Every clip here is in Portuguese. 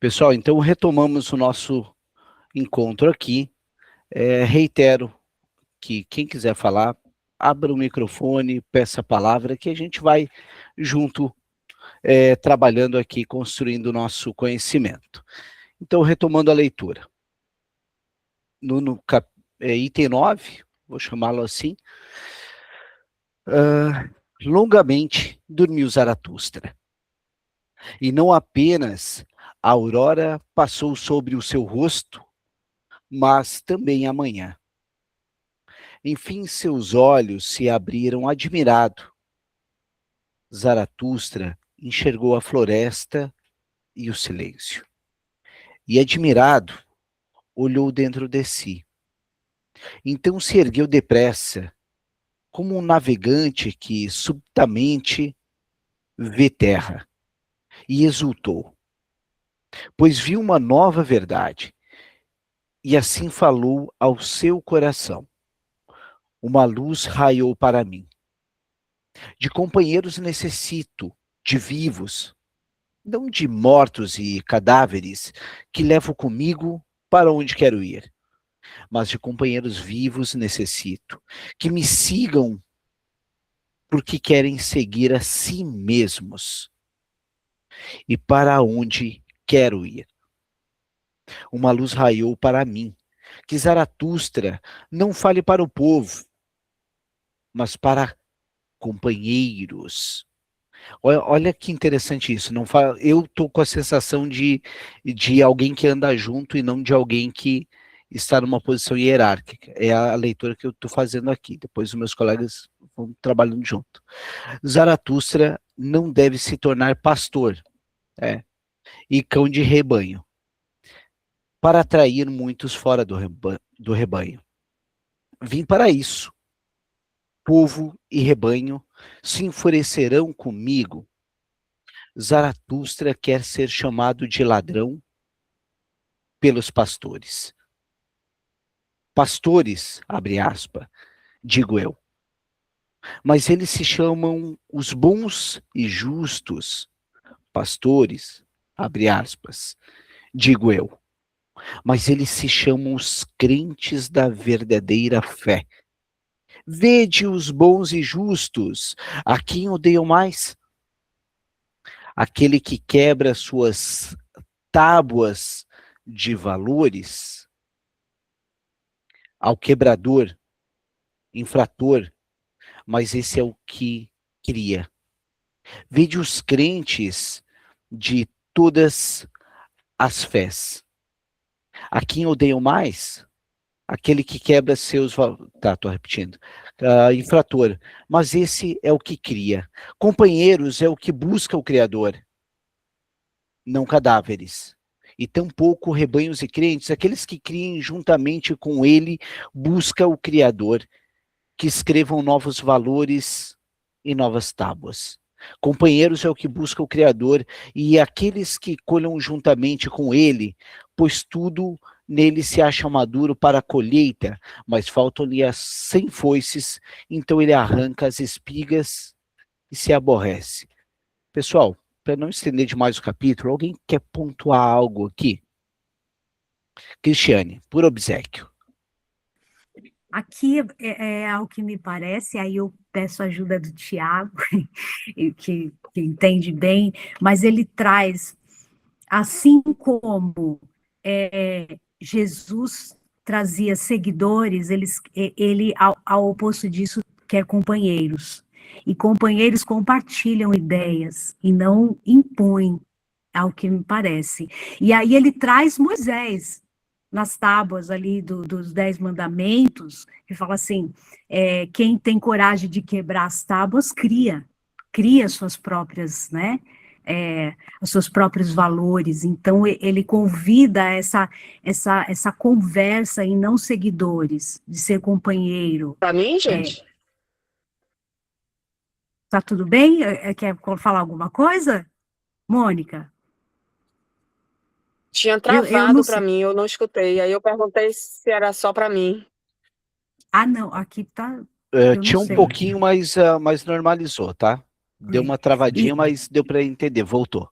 Pessoal, então retomamos o nosso encontro aqui. Reitero que quem quiser falar, abra o microfone, peça a palavra, que a gente vai junto trabalhando aqui, construindo o nosso conhecimento. Então, retomando a leitura. Item 9, vou chamá-lo assim, longamente dormiu Zaratustra. E não apenas a aurora passou sobre o seu rosto, mas também a manhã. Enfim, seus olhos se abriram admirado. Zaratustra enxergou a floresta e o silêncio. E admirado, olhou dentro de si. Então se ergueu depressa, como um navegante que subitamente vê terra, e exultou, pois viu uma nova verdade. E assim falou ao seu coração. Uma luz raiou para mim. De companheiros necessito, de vivos, não de mortos e cadáveres, que levo comigo para onde quero ir, mas de companheiros vivos necessito, que me sigam porque querem seguir a si mesmos e para onde quero ir. Uma luz raiou para mim, que Zaratustra não fale para o povo, mas para companheiros. Olha que interessante isso. Não fala, eu estou com a sensação de alguém que anda junto e não de alguém que está numa posição hierárquica. É a leitura que eu estou fazendo aqui. Depois os meus colegas vão trabalhando junto. Zaratustra não deve se tornar pastor e cão de rebanho para atrair muitos fora do rebanho. Vim para isso. Povo e rebanho se enfurecerão comigo. Zaratustra quer ser chamado de ladrão pelos pastores. Pastores, abre aspas, digo eu. Mas eles se chamam os bons e justos. Pastores, abre aspas, digo eu. Mas eles se chamam os crentes da verdadeira fé. Vede os bons e justos. A quem odeiam mais? Aquele que quebra suas tábuas de valores, ao quebrador, infrator, mas esse é o que cria. Vede os crentes de todas as fés. A quem odeiam mais? Aquele que quebra seus valores. Tá, estou repetindo. Infrator. Mas esse é o que cria. Companheiros é o que busca o Criador, não cadáveres. E tampouco rebanhos e crentes, aqueles que criem juntamente com ele, busca o Criador, que escrevam novos valores e novas tábuas. Companheiros é o que busca o Criador, e aqueles que colham juntamente com ele, pois tudo nele se acha maduro para a colheita, mas faltam-lhe as 100 foices, então ele arranca as espigas e se aborrece. Pessoal, para não estender demais o capítulo, alguém quer pontuar algo aqui? Cristiane, por obséquio. Aqui é ao que me parece, aí eu peço a ajuda do Tiago, que entende bem, mas ele traz, assim como Jesus trazia seguidores, ele ao oposto disso, quer companheiros. E companheiros compartilham ideias e não impõem, ao que me parece. E aí ele traz Moisés nas tábuas ali dos 10 mandamentos, que fala assim, quem tem coragem de quebrar as tábuas, cria suas próprias, né, os seus próprios valores. Então ele convida essa conversa e não seguidores, de ser companheiro. Para mim, gente? Tá tudo bem? Quer falar alguma coisa, Mônica? Tinha travado para mim, eu não escutei. Aí eu perguntei se era só para mim. Ah, não, aqui tá. Tinha um pouquinho, mas normalizou, tá? Deu uma travadinha, mas deu para entender, voltou.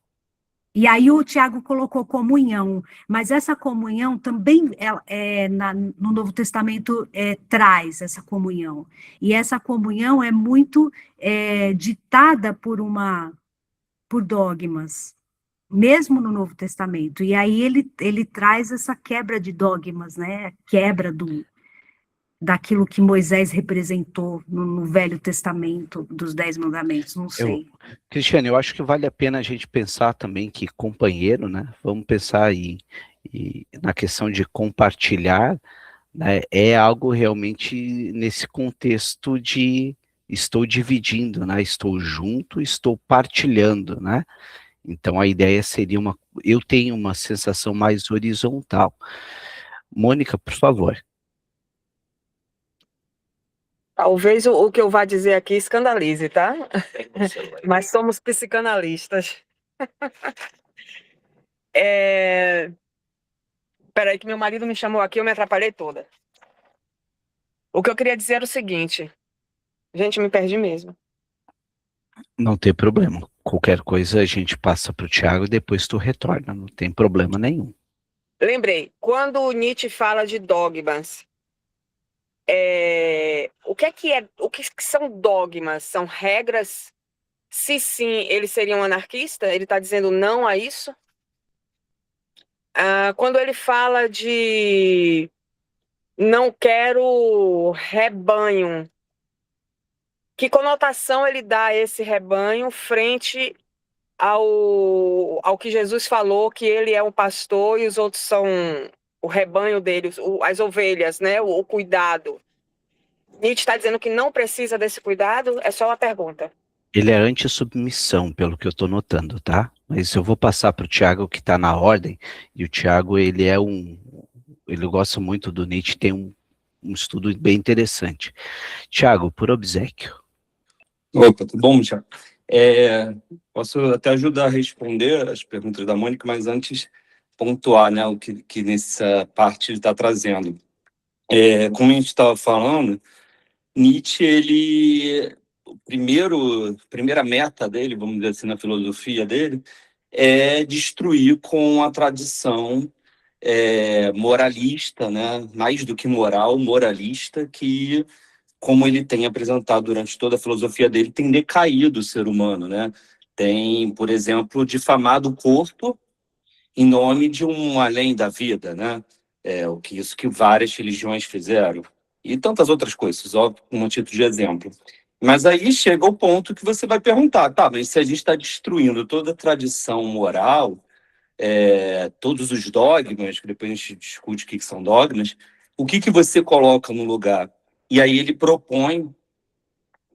E aí o Tiago colocou comunhão, mas essa comunhão também no Novo Testamento traz essa comunhão. E essa comunhão é muito ditada por dogmas, mesmo no Novo Testamento. E aí ele traz essa quebra de dogmas, né? Quebra daquilo que Moisés representou no Velho Testamento, dos 10 mandamentos, não sei. Cristiane, eu acho que vale a pena a gente pensar também que companheiro, né? Vamos pensar aí na questão de compartilhar, né? É algo realmente nesse contexto de estou dividindo, né? Estou junto, estou partilhando, né? Então a ideia seria eu tenho uma sensação mais horizontal. Mônica, por favor. Talvez o que eu vá dizer aqui escandalize, tá? Mas somos psicanalistas. Peraí que meu marido me chamou aqui, eu me atrapalhei toda. O que eu queria dizer era o seguinte. Gente, me perdi mesmo. Não tem problema. Qualquer coisa a gente passa para o Tiago e depois tu retorna. Não tem problema nenhum. Lembrei, quando Nietzsche fala de dogmas, o que são dogmas? São regras? Se sim, ele seria um anarquista? Ele está dizendo não a isso? Quando ele fala de não quero rebanho, que conotação ele dá a esse rebanho frente ao que Jesus falou, que ele é um pastor e os outros são o rebanho dele, as ovelhas, né? O cuidado. Nietzsche está dizendo que não precisa desse cuidado? É só uma pergunta. Ele é anti-submissão, pelo que eu estou notando, tá? Mas eu vou passar para o Tiago, que está na ordem, e o Tiago, ele gosta muito do Nietzsche, tem um estudo bem interessante. Tiago, por obséquio. Opa, tudo bom, Tiago? Posso até ajudar a responder as perguntas da Mônica, mas antes pontuar, né, o que nessa parte ele está trazendo. Como a gente estava falando, Nietzsche, primeira meta dele, vamos dizer assim, na filosofia dele, é destruir com a tradição moralista, né, mais do que moral, moralista, que, como ele tem apresentado durante toda a filosofia dele, tem decaído o ser humano, né? Tem, por exemplo, difamado o corpo em nome de um além da vida, né? Isso que várias religiões fizeram. E tantas outras coisas, óbvio, um título de exemplo. Mas aí chega o ponto que você vai perguntar, tá, mas se a gente está destruindo toda a tradição moral, todos os dogmas, que depois a gente discute o que são dogmas, o que você coloca no lugar? E aí ele propõe,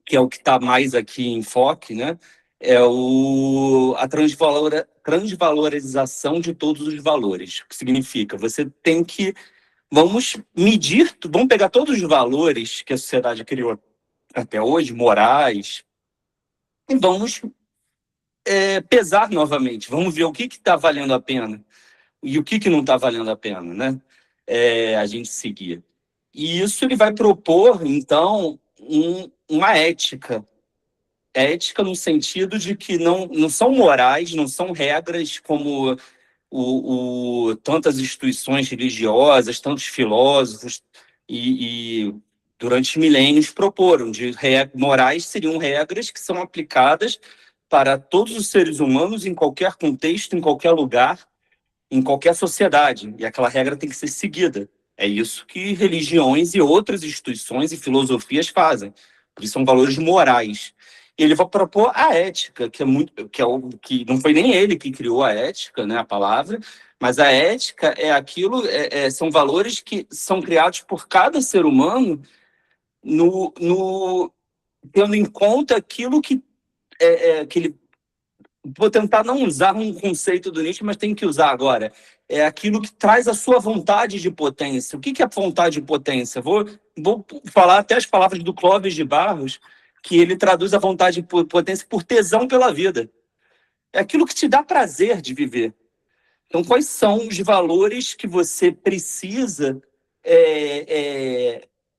que é o que está mais aqui em foque, né? A transvalorização de todos os valores. O que significa? Você tem que... Vamos pegar todos os valores que a sociedade criou até hoje, morais, e vamos pesar novamente. Vamos ver o que está valendo a pena e o que não está valendo a pena, né? A gente seguir. E isso ele vai propor, então, uma ética. Ética no sentido de que não são morais, não são regras como tantas instituições religiosas, tantos filósofos e durante milênios proporam. Morais seriam regras que são aplicadas para todos os seres humanos em qualquer contexto, em qualquer lugar, em qualquer sociedade. E aquela regra tem que ser seguida. É isso que religiões e outras instituições e filosofias fazem. Por isso são valores morais. Ele vai propor a ética, que não foi nem ele que criou a ética, né, a palavra, mas a ética é aquilo, são valores que são criados por cada ser humano tendo em conta aquilo que ele... Vou tentar não usar um conceito do Nietzsche, mas tem que usar agora. É aquilo que traz a sua vontade de potência. O que é vontade de potência? Vou falar até as palavras do Clóvis de Barros, que ele traduz a vontade de potência por tesão pela vida. É aquilo que te dá prazer de viver. Então, quais são os valores que você precisa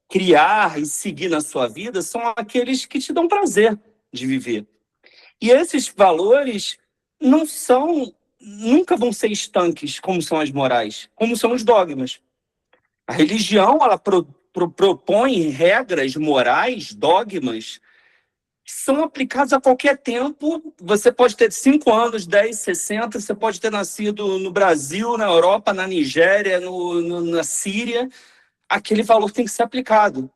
criar e seguir na sua vida? São aqueles que te dão prazer de viver. E esses valores não são nunca vão ser estanques como são as morais, como são os dogmas. A religião, ela propõe regras morais, dogmas, que são aplicados a qualquer tempo. Você pode ter 5 anos, 10, 60, você pode ter nascido no Brasil, na Europa, na Nigéria, na Síria. Aquele valor tem que ser aplicado.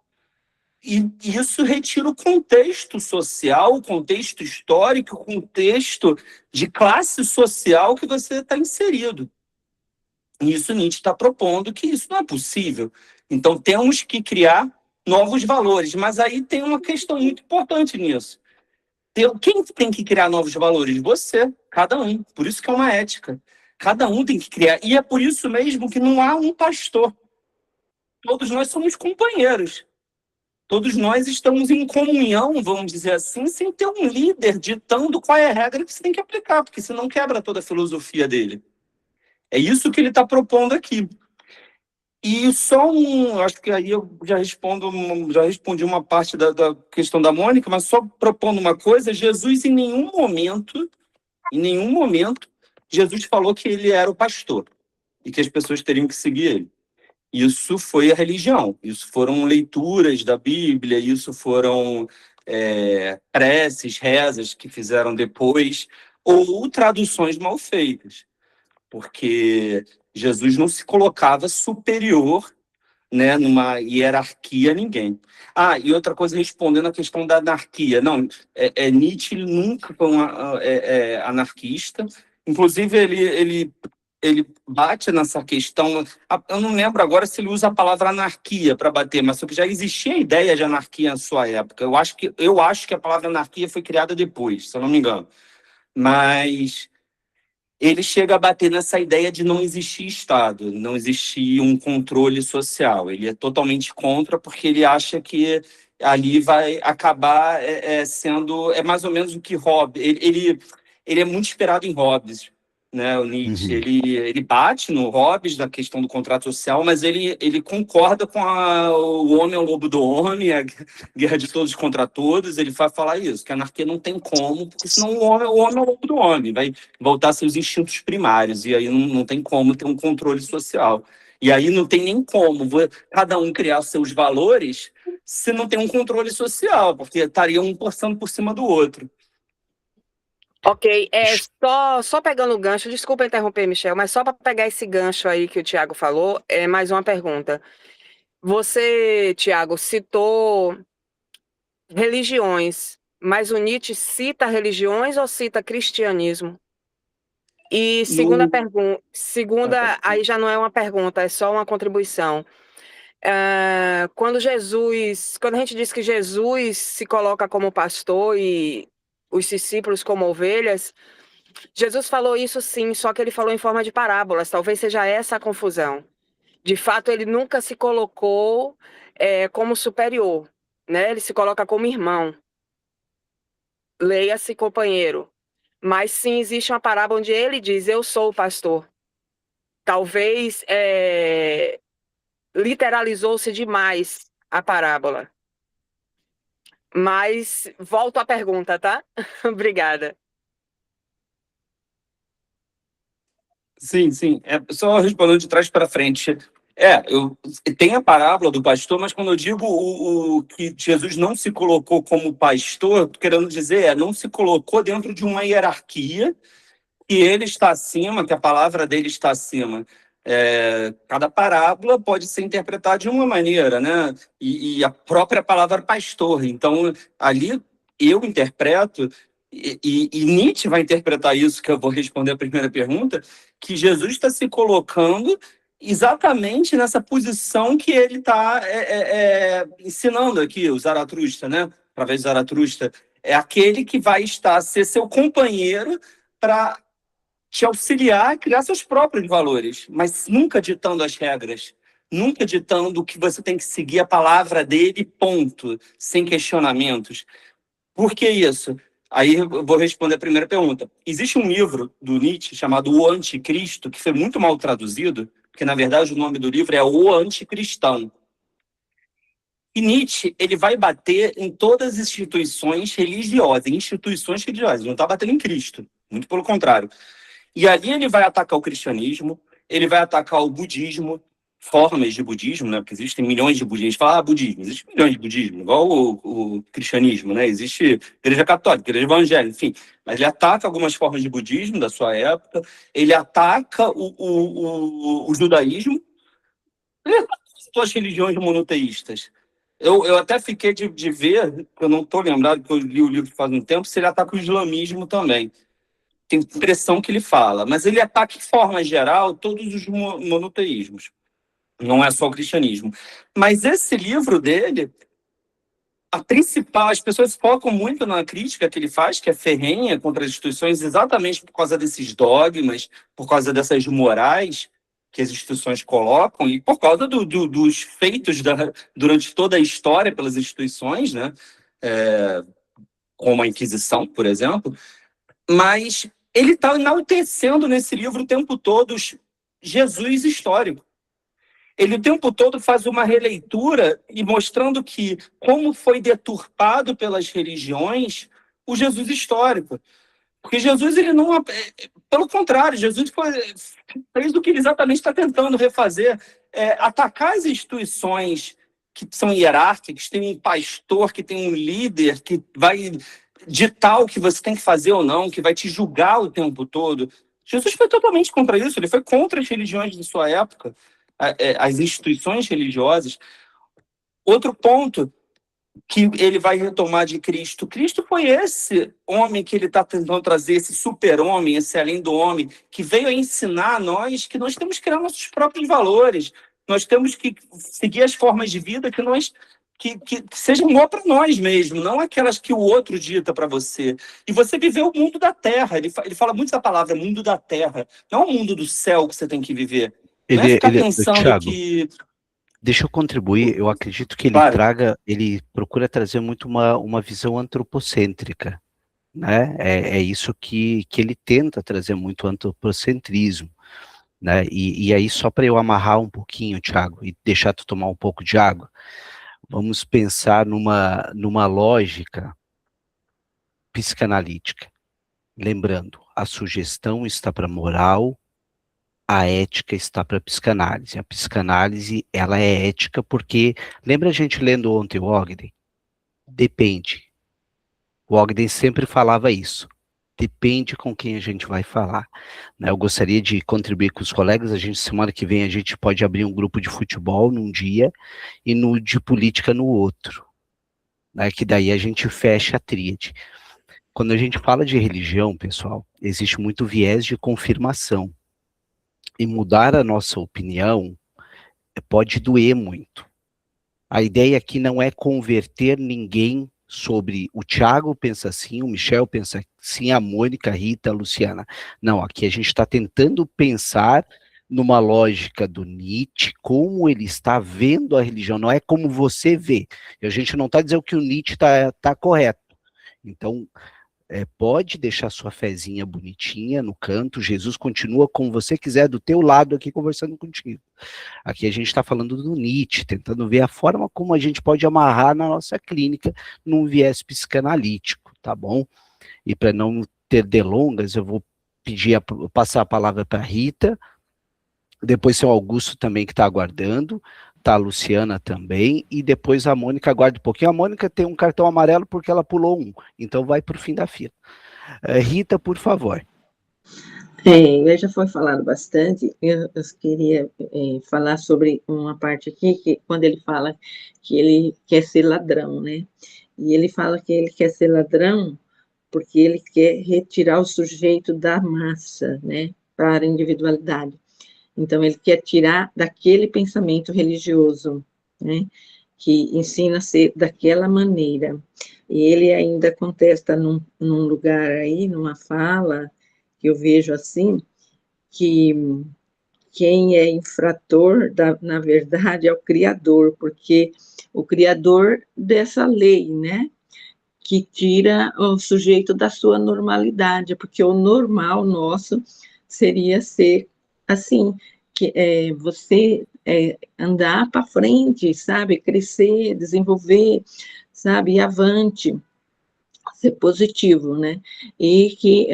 E isso retira o contexto social, o contexto histórico, o contexto de classe social que você está inserido. E isso Nietzsche está propondo que isso não é possível. Então, temos que criar novos valores. Mas aí tem uma questão muito importante nisso. Quem tem que criar novos valores? Você, cada um. Por isso que é uma ética. Cada um tem que criar. E é por isso mesmo que não há um pastor. Todos nós somos companheiros. Todos nós estamos em comunhão, vamos dizer assim, sem ter um líder ditando qual é a regra que você tem que aplicar, porque senão quebra toda a filosofia dele. É isso que ele está propondo aqui. E acho que aí eu já respondi uma parte da questão da Mônica, mas só propondo uma coisa: Jesus em nenhum momento, Jesus falou que ele era o pastor e que as pessoas teriam que seguir ele. Isso foi a religião, isso foram leituras da Bíblia, isso foram preces, rezas que fizeram depois, ou traduções mal feitas, porque Jesus não se colocava superior, né, numa hierarquia a ninguém. E outra coisa, respondendo a questão da anarquia. Não, Nietzsche nunca foi anarquista. Inclusive, ele bate nessa questão. Eu não lembro agora se ele usa a palavra anarquia para bater, mas só que já existia a ideia de anarquia na sua época. Eu acho que a palavra anarquia foi criada depois, se eu não me engano. Mas ele chega a bater nessa ideia de não existir Estado, não existir um controle social. Ele é totalmente contra, porque ele acha que ali vai acabar sendo... É mais ou menos o que Hobbes... Ele é muito inspirado em Hobbes, né, o Nietzsche. Ele bate no Hobbes, da questão do contrato social, mas ele concorda com o homem é o lobo do homem, a guerra de todos contra todos. Ele vai falar isso, que a anarquia não tem como, porque senão o homem é o lobo do homem, vai voltar a seus instintos primários, e aí não tem como ter um controle social. E aí não tem nem como cada um criar seus valores se não tem um controle social, porque estaria um passando por cima do outro. Ok, só pegando o gancho, desculpa interromper, Michel, mas só para pegar esse gancho aí que o Tiago falou, mais uma pergunta. Você, Tiago, citou religiões, mas o Nietzsche cita religiões ou cita cristianismo? E segunda pergunta, aí já não é uma pergunta, é só uma contribuição. Quando a gente diz que Jesus se coloca como pastor e os discípulos como ovelhas, Jesus falou isso sim, só que ele falou em forma de parábolas, talvez seja essa a confusão. De fato, ele nunca se colocou como superior, né? Ele se coloca como irmão. Leia-se, companheiro. Mas sim, existe uma parábola onde ele diz, eu sou o pastor. Talvez literalizou-se demais a parábola. Mas volto à pergunta, tá? Obrigada. Sim. Só respondendo de trás para frente. Tem a parábola do pastor, mas quando eu digo o que Jesus não se colocou como pastor, tô querendo dizer, não se colocou dentro de uma hierarquia, que ele está acima, que a palavra dele está acima. Cada parábola pode ser interpretada de uma maneira, né? E a própria palavra pastor. Então, ali eu interpreto, e Nietzsche vai interpretar isso, que eu vou responder a primeira pergunta, que Jesus está se colocando exatamente nessa posição que ele está ensinando aqui, o Zaratustra, né? Através do Zaratustra. É aquele que vai ser seu companheiro para te auxiliar a criar seus próprios valores, mas nunca ditando as regras, nunca ditando que você tem que seguir a palavra dele, ponto, sem questionamentos. Por que isso? Aí eu vou responder a primeira pergunta. Existe um livro do Nietzsche chamado O Anticristo, que foi muito mal traduzido, porque, na verdade, o nome do livro é O Anticristão. E Nietzsche, ele vai bater em todas as instituições religiosas, não está batendo em Cristo, muito pelo contrário. E ali ele vai atacar o cristianismo, ele vai atacar o budismo, formas de budismo, né? Porque existem milhões de budistas. Fala, budismo, existe milhões de budismo, igual o cristianismo, né? Existe igreja católica, igreja evangélica, enfim. Mas ele ataca algumas formas de budismo da sua época, ele ataca o judaísmo, ele ataca as religiões monoteístas. Eu até fiquei de ver, eu não estou lembrado, porque eu li o livro faz um tempo, se ele ataca o islamismo também. Tem impressão que ele fala, mas ele ataca de forma geral todos os monoteísmos. Não é só o cristianismo. Mas esse livro dele, a principal, as pessoas focam muito na crítica que ele faz, que é ferrenha contra as instituições, exatamente por causa desses dogmas, por causa dessas morais que as instituições colocam e por causa dos feitos durante toda a história pelas instituições, né? Como a Inquisição, por exemplo. Mas ele está enaltecendo nesse livro o tempo todo Jesus histórico. Ele o tempo todo faz uma releitura e mostrando que como foi deturpado pelas religiões o Jesus histórico. Porque Jesus, ele não... Pelo contrário, Jesus fez o que ele exatamente está tentando refazer. Atacar as instituições que são hierárquicas, que tem um pastor, que tem um líder, que vai ditar o que você tem que fazer ou não, que vai te julgar o tempo todo. Jesus foi totalmente contra isso, ele foi contra as religiões de sua época, as instituições religiosas. Outro ponto que ele vai retomar de Cristo. Cristo foi esse homem que ele está tentando trazer, esse super-homem, esse além do homem, que veio a ensinar a nós que nós temos que criar nossos próprios valores, nós temos que seguir as formas de vida que sejam boas para nós mesmos, não aquelas que o outro dita para você. E você viver o mundo da terra. Ele fala muito da palavra mundo da terra. Não é o mundo do céu que você tem que viver. Não é ficar pensando Thiago, que... deixa eu contribuir. Eu acredito que ele procura trazer muito uma visão antropocêntrica, né? É isso que ele tenta trazer muito, antropocentrismo, né? E aí, só para eu amarrar um pouquinho, Thiago, e deixar tu tomar um pouco de água, vamos pensar numa lógica psicanalítica. Lembrando, a sugestão está para a moral, a ética está para a psicanálise. A psicanálise, ela é ética porque, lembra a gente lendo ontem o Ogden? Depende. O Ogden sempre falava isso. Depende com quem a gente vai falar. Né? Eu gostaria de contribuir com os colegas. Semana que vem, a gente pode abrir um grupo de futebol num dia e de política no outro. Né? Que daí a gente fecha a tríade. Quando a gente fala de religião, pessoal, existe muito viés de confirmação. E mudar a nossa opinião pode doer muito. A ideia aqui não é converter ninguém sobre o Thiago pensa assim, o Michel pensa assim, a Mônica, a Rita, a Luciana. Não, aqui a gente está tentando pensar numa lógica do Nietzsche, como ele está vendo a religião, não é como você vê. E a gente não está dizendo que o Nietzsche está correto. Então, pode deixar sua fezinha bonitinha no canto, Jesus continua como você quiser, do teu lado aqui conversando contigo. Aqui a gente está falando do Nietzsche, tentando ver a forma como a gente pode amarrar na nossa clínica num viés psicanalítico, tá bom? E para não ter delongas, eu vou passar a palavra para a Rita, depois seu Augusto também que está aguardando, tá a Luciana também, e depois a Mônica aguarda um pouquinho. A Mônica tem um cartão amarelo porque ela pulou um, então vai para o fim da fila. Rita, por favor. Já foi falado bastante, eu queria falar sobre uma parte aqui, que quando ele fala que ele quer ser ladrão, né? E ele fala que ele quer ser ladrão porque ele quer retirar o sujeito da massa, né? Para a individualidade. Então, ele quer tirar daquele pensamento religioso, né? Que ensina a ser daquela maneira. E ele ainda contesta num lugar aí, numa fala, que eu vejo assim, que quem é infrator, na verdade, é o Criador, porque o Criador dessa lei, né, que tira o sujeito da sua normalidade, porque o normal nosso seria ser assim, que você andar para frente, sabe, crescer, desenvolver, sabe, ir avante, ser positivo, né? E que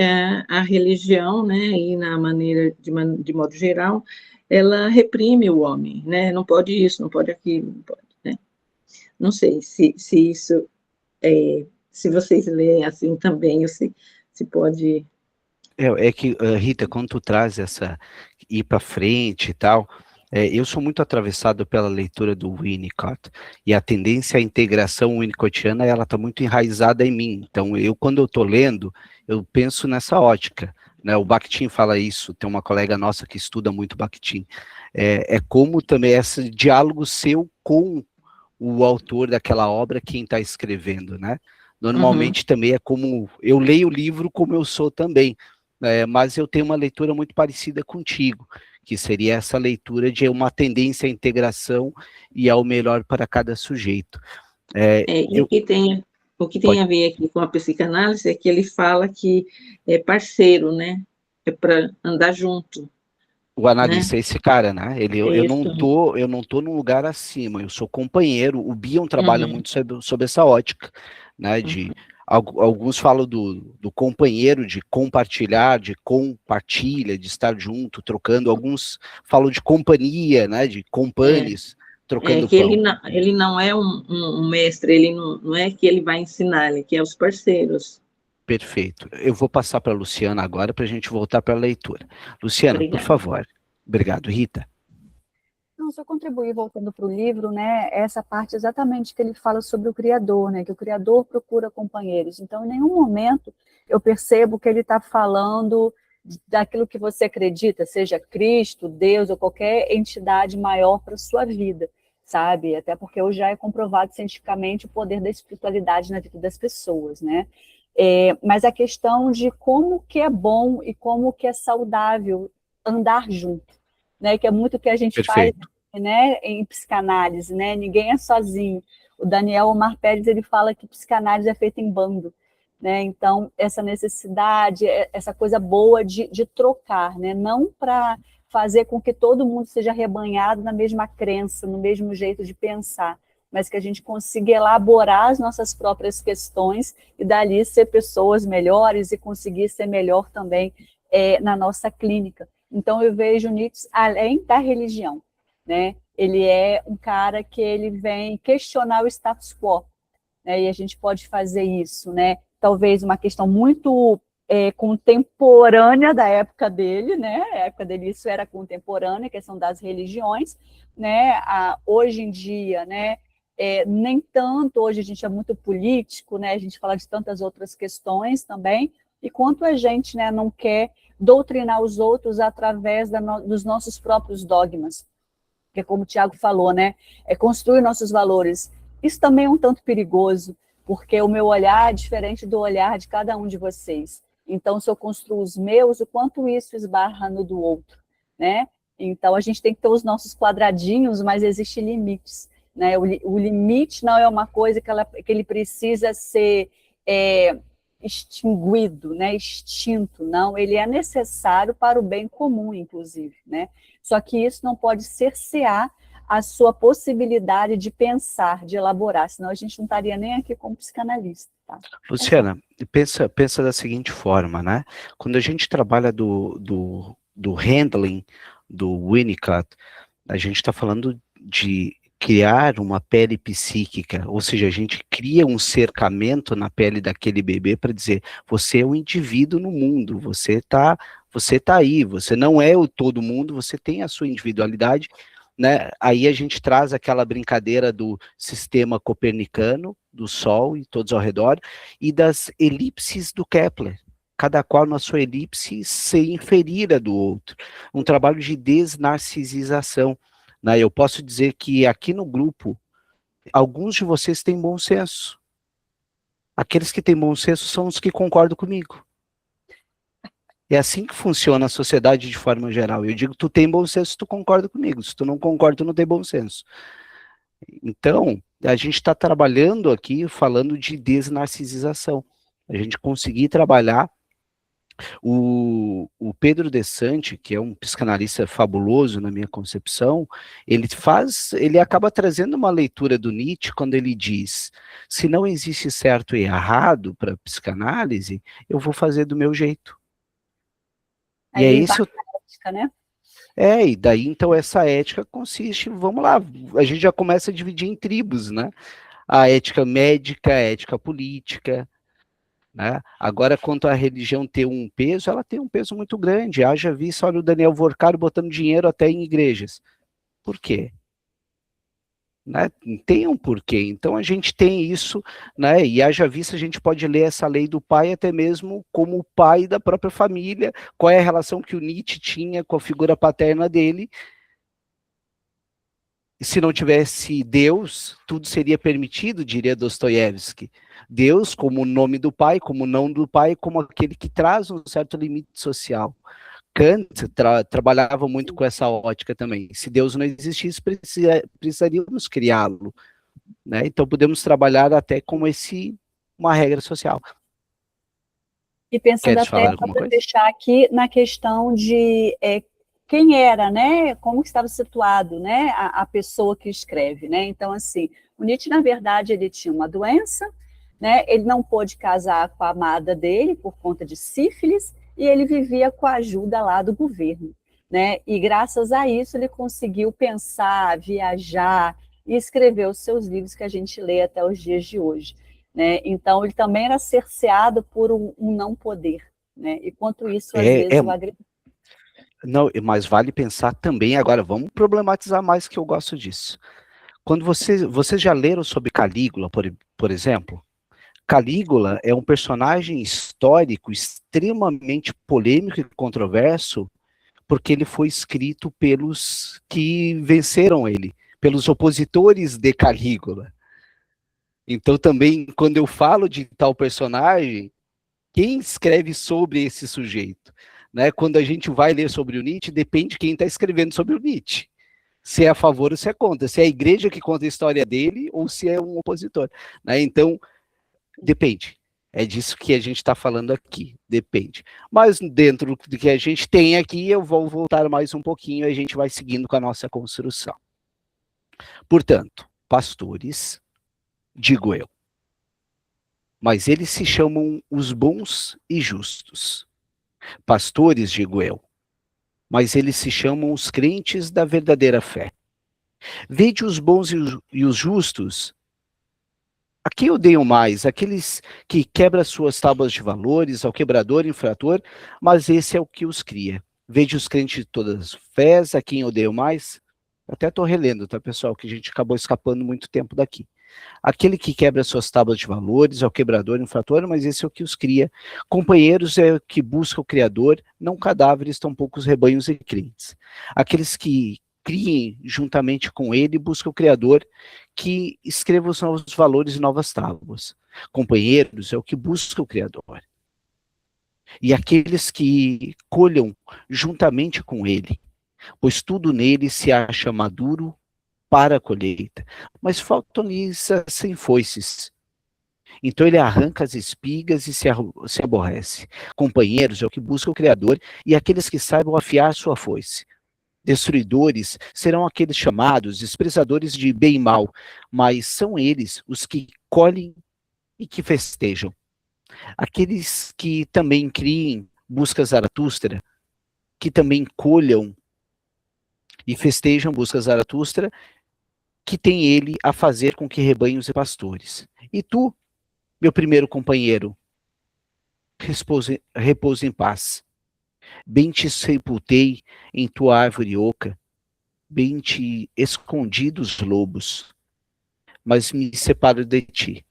a religião, né, e na maneira, de modo geral, ela reprime o homem, né? Não pode isso, não pode aquilo, não pode, né? Não sei se isso, se vocês leem assim também, ou se pode... É que, Rita, quando tu traz essa ir para frente e tal, eu sou muito atravessado pela leitura do Winnicott, e a tendência à integração winnicottiana, ela está muito enraizada em mim. Então, quando eu estou lendo, eu penso nessa ótica, né? O Bakhtin fala isso, tem uma colega nossa que estuda muito Bakhtin. É como também esse diálogo seu com o autor daquela obra, quem está escrevendo, né? Uhum. Normalmente também é como, eu leio o livro como eu sou também, mas eu tenho uma leitura muito parecida contigo, que seria essa leitura de uma tendência à integração e ao melhor para cada sujeito. E o que tem Pode, a ver aqui com a psicanálise é que ele fala que é parceiro, né? É para andar junto, o né? analista é esse cara, né? Isso. Eu não tô num lugar acima, eu sou companheiro. O Bion trabalha Uhum, muito sobre essa ótica, né? uhum. Alguns falam do companheiro, de compartilhar, de compartilha, de estar junto, trocando. Alguns falam de companhia, né? De companes, trocando Que pão. ele não é um mestre, ele não é que ele vai ensinar, ele que é os parceiros. Perfeito. Eu vou passar para a Luciana agora para a gente voltar para a leitura. Luciana, por Obrigada. favor. Obrigado, Rita. Não, só contribuir, voltando para o livro, né, essa parte exatamente que ele fala sobre o Criador, né, que o Criador procura companheiros. Então, em nenhum momento eu percebo que ele está falando daquilo que você acredita, seja Cristo, Deus ou qualquer entidade maior para a sua vida, sabe? Até porque hoje já é comprovado cientificamente o poder da espiritualidade na vida das pessoas, né? Mas a questão de como que é bom e como que é saudável andar junto, né? Que é muito o que a gente faz, Perfeito. né, em psicanálise, né? Ninguém é sozinho. O Daniel Omar Pérez, ele fala que psicanálise é feita em bando, né? Então, essa necessidade, essa coisa boa de trocar, né? Não para fazer com que todo mundo seja rebanhado na mesma crença, no mesmo jeito de pensar, mas que a gente consiga elaborar as nossas próprias questões e dali ser pessoas melhores e conseguir ser melhor também na nossa clínica. Então, eu vejo Nietzsche além da religião, né? Ele é um cara que ele vem questionar o status quo, né? E a gente pode fazer isso, né? Talvez uma questão muito contemporânea da época dele, né? A época dele isso era contemporânea, a questão das religiões, né? Hoje em dia, né? Nem tanto, hoje a gente é muito político, né? A gente fala de tantas outras questões também, e quanto a gente, né, não quer doutrinar os outros através dos nossos próprios dogmas, que é como o Tiago falou, né? Construir nossos valores. Isso também é um tanto perigoso, porque o meu olhar é diferente do olhar de cada um de vocês. Então, se eu construo os meus, o quanto isso esbarra no do outro, né? Então, a gente tem que ter os nossos quadradinhos, mas existem limites, né? O limite não é uma coisa que ele precisa ser extinguido, né? Extinto, não. Ele é necessário para o bem comum, inclusive, né? Só que isso não pode cercear a sua possibilidade de pensar, de elaborar, senão a gente não estaria nem aqui como psicanalista. Tá? Luciana, pensa da seguinte forma, né? Quando a gente trabalha do handling, do Winnicott, a gente está falando de criar uma pele psíquica, ou seja, a gente cria um cercamento na pele daquele bebê para dizer, você é um indivíduo no mundo, você tá aí, você não é o todo mundo, você tem a sua individualidade, né? Aí a gente traz aquela brincadeira do sistema copernicano, do Sol e todos ao redor, e das elipses do Kepler, cada qual na sua elipse se inferir a do outro. Um trabalho de desnarcisização, né? Eu posso dizer que aqui no grupo, alguns de vocês têm bom senso. Aqueles que têm bom senso são os que concordam comigo. É assim que funciona a sociedade de forma geral. Eu digo, tu tem bom senso, tu concorda comigo. Se tu não concorda, tu não tem bom senso. Então, a gente está trabalhando aqui, falando de desnarcisização. A gente conseguir trabalhar O Pedro De Santi, que é um psicanalista fabuloso na minha concepção, ele acaba trazendo uma leitura do Nietzsche quando ele diz: se não existe certo e errado para a psicanálise, eu vou fazer do meu jeito. Aí e é ele isso. vai na ética, né? E daí então essa ética consiste, vamos lá, a gente já começa a dividir em tribos, né? A ética médica, a ética política, né? Agora, quanto à religião ter um peso, ela tem um peso muito grande. Haja visto, olha o Daniel Vorcaro botando dinheiro até em igrejas. Por quê? Né? Tem um porquê. Então a gente tem isso, né? E haja visto, a gente pode ler essa lei do pai até mesmo como o pai da própria família, qual é a relação que o Nietzsche tinha com a figura paterna dele. E se não tivesse Deus, tudo seria permitido, diria Dostoiévski. Deus como o nome do pai, como o não do pai, como aquele que traz um certo limite social. Kant trabalhava muito com essa ótica também. Se Deus não existisse, precisaríamos criá-lo. Né? Então podemos trabalhar até com uma regra social. E pensando Queres até, falar alguma para coisa? fechar aqui, na questão de quem era, né? Como estava situado, né? A pessoa que escreve, né? Então, assim, o Nietzsche, na verdade, ele tinha uma doença, né? Ele não pôde casar com a amada dele por conta de sífilis e ele vivia com a ajuda lá do governo, né? E graças a isso ele conseguiu pensar, viajar e escrever os seus livros que a gente lê até os dias de hoje. Né? Então, ele também era cerceado por um não poder. Né? E quanto isso, às vezes, o agrediu. Não, mas vale pensar também, agora vamos problematizar mais, que eu gosto disso. Quando vocês já leram sobre Calígula, por exemplo? Calígula é um personagem histórico extremamente polêmico e controverso, porque ele foi escrito pelos que venceram ele, pelos opositores de Calígula. Então também, quando eu falo de tal personagem, quem escreve sobre esse sujeito? Né? Quando a gente vai ler sobre o Nietzsche, depende de quem está escrevendo sobre o Nietzsche. Se é a favor ou se é contra. Se é a igreja que conta a história dele ou se é um opositor. Né? Então, depende. É disso que a gente está falando aqui. Depende. Mas dentro do que a gente tem aqui, eu vou voltar mais um pouquinho e a gente vai seguindo com a nossa construção. Portanto, pastores, digo eu, mas eles se chamam os bons e justos. Pastores, digo eu, mas eles se chamam os crentes da verdadeira fé. Vede os bons e os justos. A quem odeiam mais? Aqueles que quebram suas tábuas de valores, ao quebrador, infrator, mas esse é o que os cria. Vede os crentes de todas as fés, a quem odeiam mais? Até estou relendo, tá, pessoal, que a gente acabou escapando muito tempo daqui. Aquele que quebra suas tábuas de valores, é o quebrador, infrator, mas esse é o que os cria. Companheiros é o que busca o Criador, não cadáveres, tampouco os rebanhos e crentes. Aqueles que criem juntamente com ele, busca o Criador, que escreva os novos valores e novas tábuas. Companheiros é o que busca o Criador. E aqueles que colham juntamente com ele, pois tudo nele se acha maduro para a colheita, mas faltam-lhes sem foices. Então ele arranca as espigas e se aborrece. Companheiros é o que busca o Criador e aqueles que saibam afiar sua foice. Destruidores serão aqueles chamados desprezadores de bem e mal, mas são eles os que colhem e que festejam. Aqueles que também criem, busca Zaratustra, que também colham e festejam, busca Zaratustra, que tem ele a fazer com que rebanhos e pastores. E tu, meu primeiro companheiro, repousa em paz. Bem te sepultei em tua árvore oca, bem te escondi dos lobos, mas me separo de ti.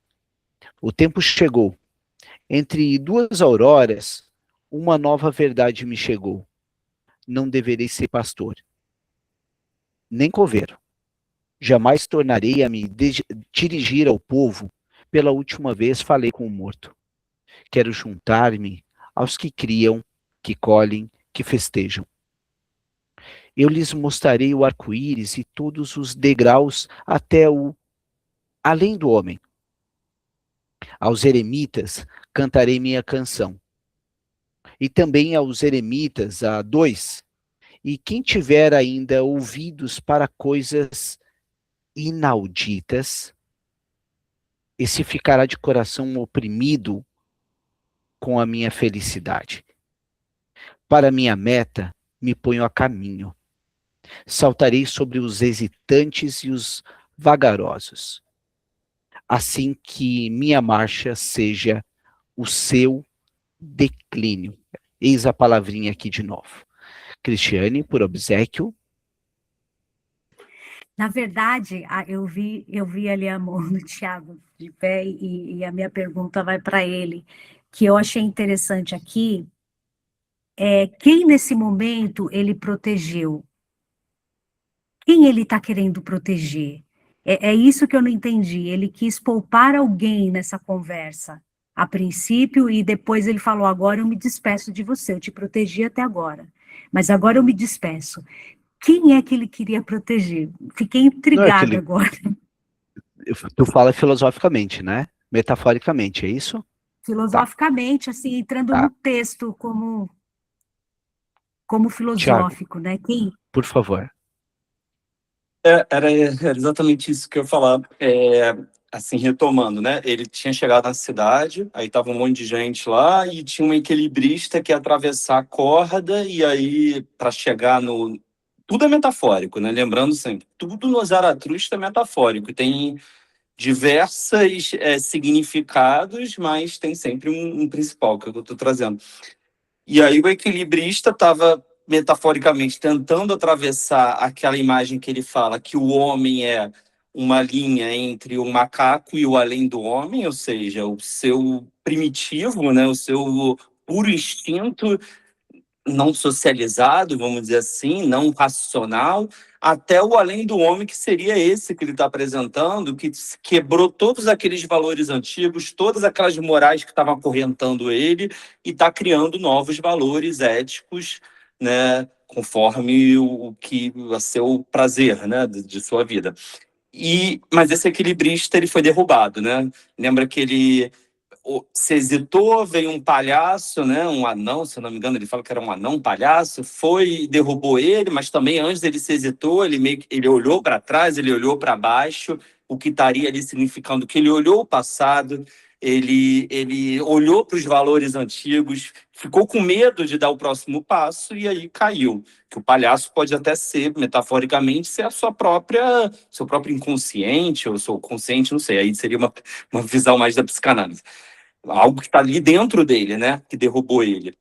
O tempo chegou. Entre duas auroras, uma nova verdade me chegou. Não deverei ser pastor, nem coveiro. Jamais tornarei a me dirigir ao povo. Pela última vez falei com o morto. Quero juntar-me aos que criam, que colhem, que festejam. Eu lhes mostrarei o arco-íris e todos os degraus até o além do homem. Aos eremitas cantarei minha canção. e também aos eremitas, a 2, e quem tiver ainda ouvidos para coisas inauditas, esse ficará de coração oprimido com a minha felicidade. Para minha meta, me ponho a caminho. Saltarei sobre os hesitantes e os vagarosos, assim que minha marcha seja o seu declínio. Eis a palavrinha aqui de novo. Cristiane, por obséquio. Na verdade, eu vi ali a mão do Tiago de pé e a minha pergunta vai para ele, que eu achei interessante aqui, quem nesse momento ele protegeu? Quem ele está querendo proteger? É isso que eu não entendi. Ele quis poupar alguém nessa conversa, a princípio, e depois ele falou, agora eu me despeço de você, eu te protegi até agora, mas agora eu me despeço. Quem é que ele queria proteger? Fiquei intrigada agora. Tu fala filosoficamente, né? Metaforicamente, é isso? Filosoficamente, assim, entrando no texto como filosófico, Tiago, né? Quem? por favor. Era exatamente isso que eu ia falar. Assim, retomando, né? Ele tinha chegado na cidade, aí tava um monte de gente lá e tinha um equilibrista que ia atravessar a corda e aí para chegar no... Tudo é metafórico, né? Lembrando sempre, tudo no Zaratustra é metafórico. Tem diversos significados, mas tem sempre um principal que eu estou trazendo. E aí o equilibrista estava, metaforicamente, tentando atravessar aquela imagem que ele fala que o homem é uma linha entre o macaco e o além do homem, ou seja, o seu primitivo, né, o seu puro instinto não socializado, vamos dizer assim, não racional, até o além do homem, que seria esse que ele está apresentando, que quebrou todos aqueles valores antigos, todas aquelas morais que estavam acorrentando ele, e está criando novos valores éticos, né, conforme o que a seu prazer, né, de sua vida. Mas esse equilibrista ele foi derrubado, né? Lembra que ele se hesitou, veio um palhaço, né, um anão, se eu não me engano, ele fala que era um anão palhaço, foi, derrubou ele, mas também antes ele se hesitou, ele olhou para trás, ele olhou para baixo, o que estaria ali significando que ele olhou o passado, ele olhou para os valores antigos, ficou com medo de dar o próximo passo e aí caiu. Que o palhaço pode até ser, metaforicamente, ser seu próprio inconsciente, ou seu consciente, não sei, aí seria uma visão mais da psicanálise. Algo que está ali dentro dele, né? Que derrubou ele.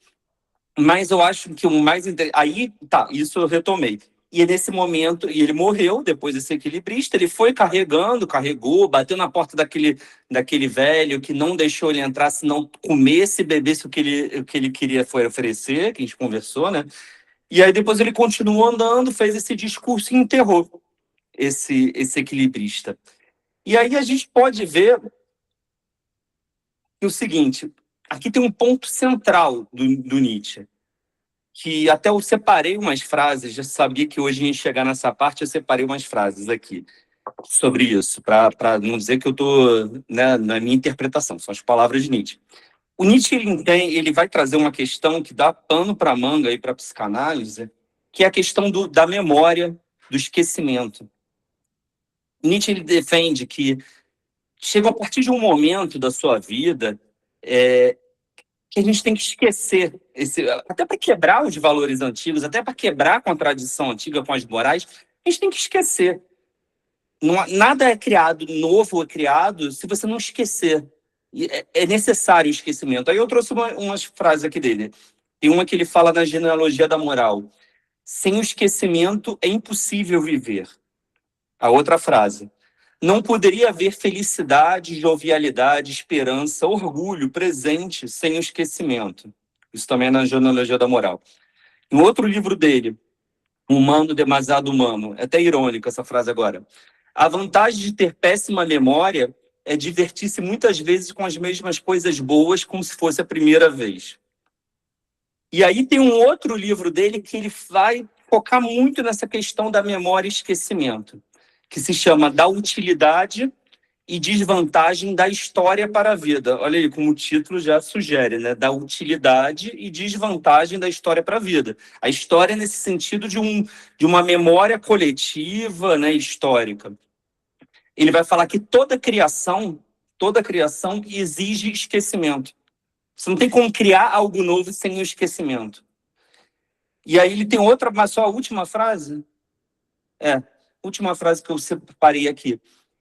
Mas eu acho que o mais... Aí, tá, isso eu retomei. E nesse momento, e ele morreu depois desse equilibrista, ele foi carregou, bateu na porta daquele velho que não deixou ele entrar, se não comesse e bebesse o que ele queria foi oferecer, que a gente conversou, né? E aí depois ele continuou andando, fez esse discurso e enterrou esse equilibrista. E aí a gente pode ver o seguinte, aqui tem um ponto central do Nietzsche, que até eu separei umas frases, já sabia que hoje ia chegar nessa parte, eu separei umas frases aqui sobre isso, para não dizer que eu estou, né, na minha interpretação, são as palavras de Nietzsche. O Nietzsche ele vai trazer uma questão que dá pano para manga aí para a psicanálise, que é a questão da memória, do esquecimento. Nietzsche ele defende que chega a partir de um momento da sua vida que a gente tem que esquecer, até para quebrar os valores antigos, até para quebrar com a tradição antiga, com as morais, a gente tem que esquecer. Nada é criado, novo é criado, se você não esquecer. É necessário o esquecimento. Aí eu trouxe umas frases aqui dele. Tem uma que ele fala na genealogia da moral. Sem o esquecimento é impossível viver. A outra frase. Não poderia haver felicidade, jovialidade, esperança, orgulho presente sem o esquecimento. Isso também é na genealogia da moral. Em outro livro dele, Humano Demasiado Humano, é até irônico essa frase agora. A vantagem de ter péssima memória é divertir-se muitas vezes com as mesmas coisas boas como se fosse a primeira vez. E aí tem um outro livro dele que ele vai focar muito nessa questão da memória e esquecimento, que se chama Da Utilidade e desvantagem da história para a vida. Olha aí, como o título já sugere, né? Da utilidade e desvantagem da história para a vida. A história nesse sentido de uma memória coletiva, né, histórica. Ele vai falar que toda criação exige esquecimento. Você não tem como criar algo novo sem o esquecimento. E aí ele tem outra, mas só a última frase? Última frase que eu separei aqui.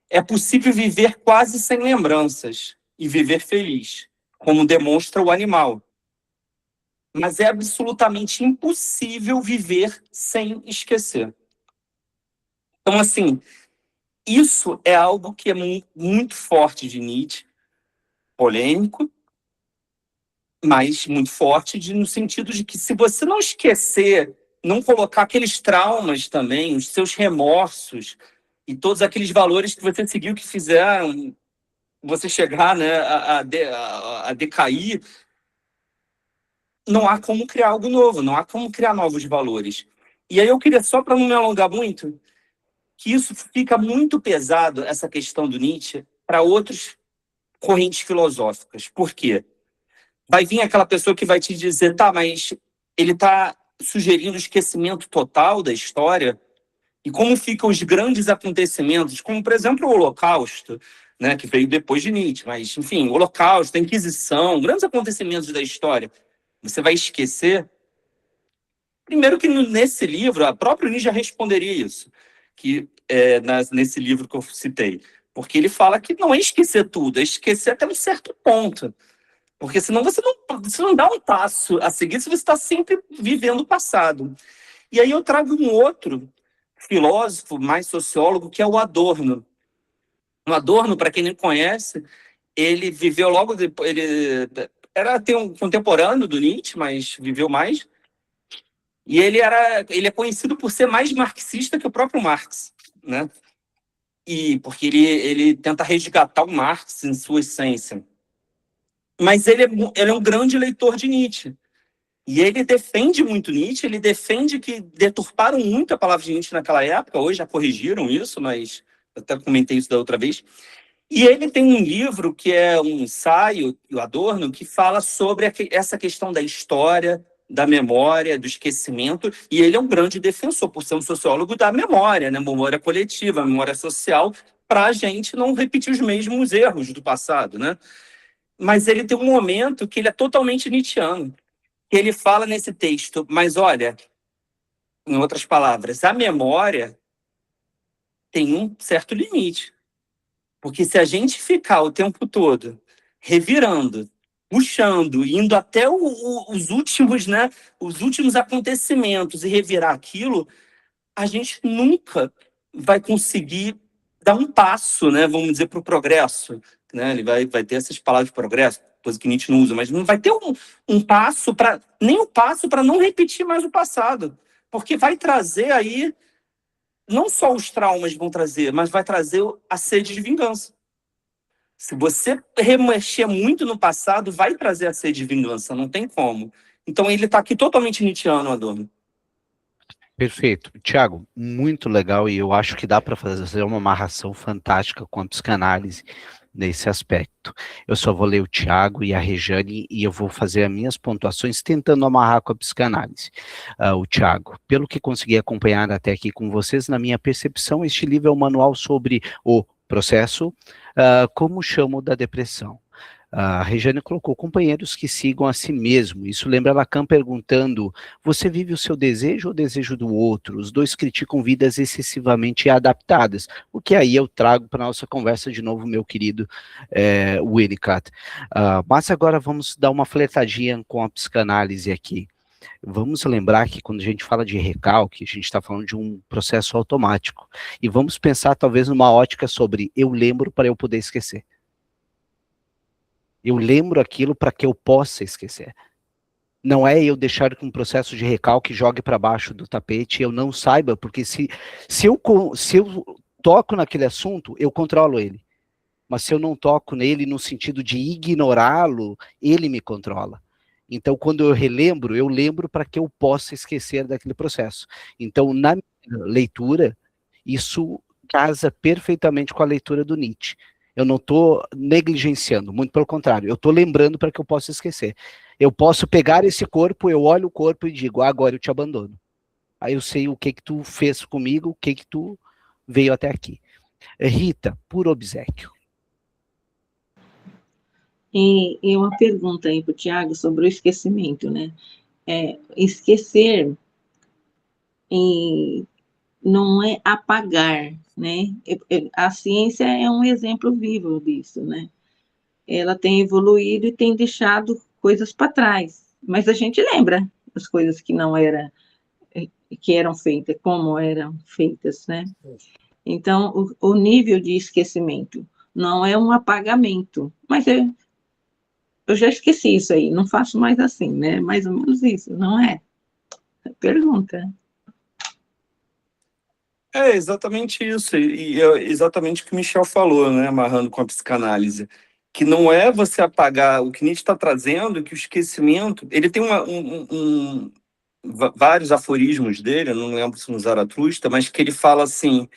É possível viver quase sem lembranças e viver feliz, como demonstra o animal. Mas é absolutamente impossível viver sem esquecer. Então, assim, isso é algo que é muito forte de Nietzsche, polêmico, mas muito forte no sentido de que se você não esquecer, não colocar aqueles traumas também, os seus remorsos e todos aqueles valores que você seguiu que fizeram você chegar, né, a decair, não há como criar algo novo, não há como criar novos valores. E aí eu queria, só para não me alongar muito, que isso fica muito pesado, essa questão do Nietzsche, para outras correntes filosóficas. Por quê? Vai vir aquela pessoa que vai te dizer, tá, mas ele está sugerindo o esquecimento total da história, e como ficam os grandes acontecimentos, como, por exemplo, o Holocausto, né, que veio depois de Nietzsche, mas, enfim, o Holocausto, a Inquisição, grandes acontecimentos da história, você vai esquecer? Primeiro que nesse livro, a própria Nietzsche já responderia isso, que nesse livro que eu citei, porque ele fala que não é esquecer tudo, é esquecer até um certo ponto. Porque senão você não dá um passo a seguir se você está sempre vivendo o passado. E aí eu trago um outro filósofo, mais sociólogo, que é o Adorno. O Adorno, para quem não conhece, ele viveu logo depois... Ele era até um contemporâneo do Nietzsche, mas viveu mais. E ele é conhecido por ser mais marxista que o próprio Marx, né? E porque ele tenta resgatar o Marx em sua essência. Mas ele é um grande leitor de Nietzsche. E ele defende muito Nietzsche, ele defende que deturparam muito a palavra de Nietzsche naquela época, hoje já corrigiram isso, mas eu até comentei isso da outra vez. E ele tem um livro que é um ensaio, o Adorno, que fala sobre essa questão da história, da memória, do esquecimento, e ele é um grande defensor, por ser um sociólogo da memória, né? Memória coletiva, memória social, para a gente não repetir os mesmos erros do passado, né? Mas ele tem um momento que ele é totalmente nietzschiano. Ele fala nesse texto, mas olha, em outras palavras, a memória tem um certo limite. Porque se a gente ficar o tempo todo revirando, puxando, indo até os últimos, né, os últimos acontecimentos e revirar aquilo, a gente nunca vai conseguir dar um passo, né, vamos dizer, para o progresso. Né? Ele vai ter essas palavras de progresso, coisa que Nietzsche não usa, mas não vai ter um passo para nem um passo para não repetir mais o passado, porque vai trazer aí não só os traumas vão trazer, mas vai trazer a sede de vingança. Se você remexer muito no passado, vai trazer a sede de vingança, não tem como. Então ele está aqui totalmente nietzschiano, Adorno. Perfeito. Tiago, muito legal, e eu acho que dá para fazer uma amarração fantástica com a psicanálise nesse aspecto. Eu só vou ler o Tiago e a Rejane e eu vou fazer as minhas pontuações tentando amarrar com a psicanálise. O Tiago, pelo que consegui acompanhar até aqui com vocês, na minha percepção, este livro é um manual sobre o processo, como chamo, da depressão. A Rejane colocou companheiros que sigam a si mesmo. Isso lembra Lacan perguntando, você vive o seu desejo ou o desejo do outro? Os dois criticam vidas excessivamente adaptadas, o que aí eu trago para a nossa conversa de novo, meu querido Winnicott. Mas agora vamos dar uma flertadinha com a psicanálise aqui. Vamos lembrar que quando a gente fala de recalque, a gente está falando de um processo automático. E vamos pensar talvez numa ótica sobre eu lembro para eu poder esquecer. Eu lembro aquilo para que eu possa esquecer. Não é eu deixar que um processo de recalque jogue para baixo do tapete e eu não saiba, porque se eu toco naquele assunto, eu controlo ele. Mas se eu não toco nele no sentido de ignorá-lo, ele me controla. Então, quando eu relembro, eu lembro para que eu possa esquecer daquele processo. Então, na minha leitura, isso casa perfeitamente com a leitura do Nietzsche. Eu não estou negligenciando, muito pelo contrário, eu estou lembrando para que eu possa esquecer. Eu posso pegar esse corpo, eu olho o corpo e digo, agora eu te abandono. Aí eu sei o que tu fez comigo, o que tu veio até aqui. Rita, por obséquio. E uma pergunta aí para o Tiago sobre o esquecimento, né? Esquecer não é apagar, né? A ciência é um exemplo vivo disso, né? Ela tem evoluído e tem deixado coisas para trás, mas a gente lembra as coisas que eram feitas, como eram feitas, né? Então, o nível de esquecimento não é um apagamento, mas eu já esqueci isso aí, não faço mais assim, né? Mais ou menos isso, não é? Pergunta. É exatamente isso, e é exatamente o que o Michel falou, né, amarrando com a psicanálise, que não é você apagar o que Nietzsche está trazendo, que o esquecimento, ele tem vários aforismos dele, eu não lembro se no Zaratustra, mas que ele fala assim,